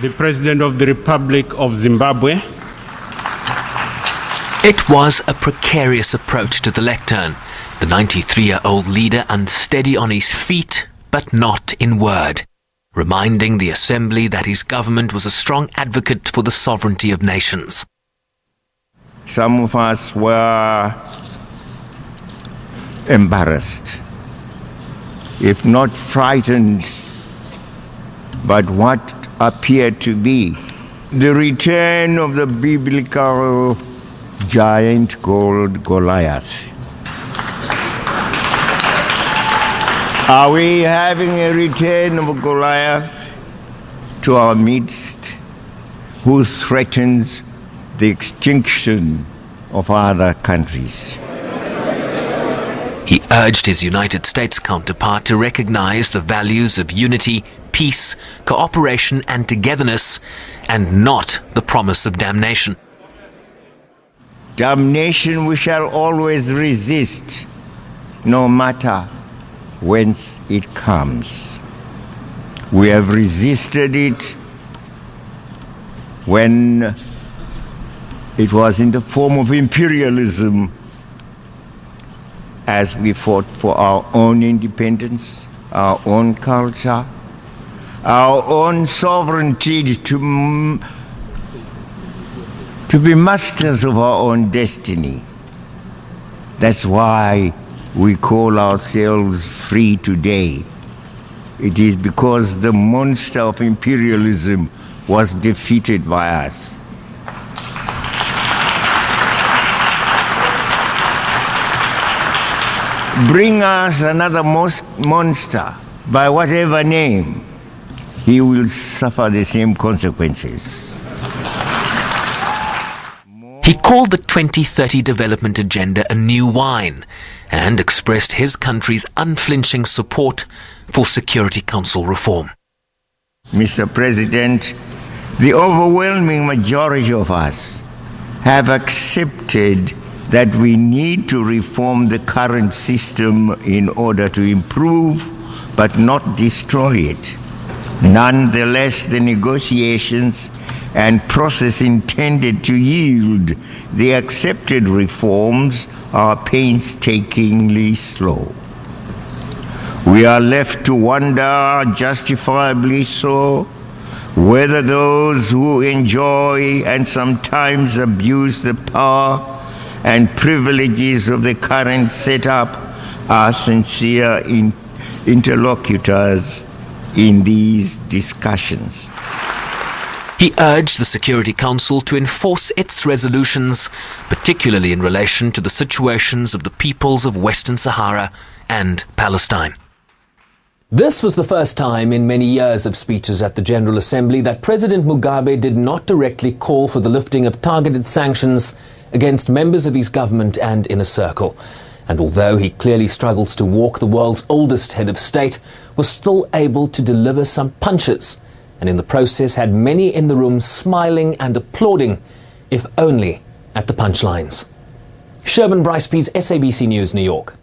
the President of the Republic of Zimbabwe. It was a precarious approach to the lectern. The 93-year-old leader unsteady on his feet, but not in word, reminding the Assembly that his government was a strong advocate for the sovereignty of nations. Some of us were embarrassed, if not frightened, but what appeared to be the return of the biblical giant called Goliath. Are we having a return of Goliath to our midst, who threatens the extinction of other countries? He urged his United States counterpart to recognize the values of unity, peace, cooperation and togetherness, and not the promise of damnation. Damnation we shall always resist, no matter whence it comes. We have resisted it when it was in the form of imperialism, as we fought for our own independence, our own culture, our own sovereignty to be masters of our own destiny. That's why we call ourselves free today. It is because the monster of imperialism was defeated by us. Bring us another monster, by whatever name, he will suffer the same consequences. He called the 2030 development agenda a new wine and expressed his country's unflinching support for Security Council reform. Mr. President, the overwhelming majority of us have accepted that we need to reform the current system in order to improve but not destroy it. Nonetheless, the negotiations and process intended to yield the accepted reforms are painstakingly slow. We are left to wonder, justifiably so, whether those who enjoy and sometimes abuse the power and privileges of the current setup are sincere interlocutors in these discussions. He urged the Security Council to enforce its resolutions, particularly in relation to the situations of the peoples of Western Sahara and Palestine. This was the first time in many years of speeches at the General Assembly that President Mugabe did not directly call for the lifting of targeted sanctions against members of his government and inner circle. And although he clearly struggles to walk the world's oldest head of state, was still able to deliver some punches, and in the process had many in the room smiling and applauding, if only at the punchlines. Sherman Bryce-Pease, SABC News, New York.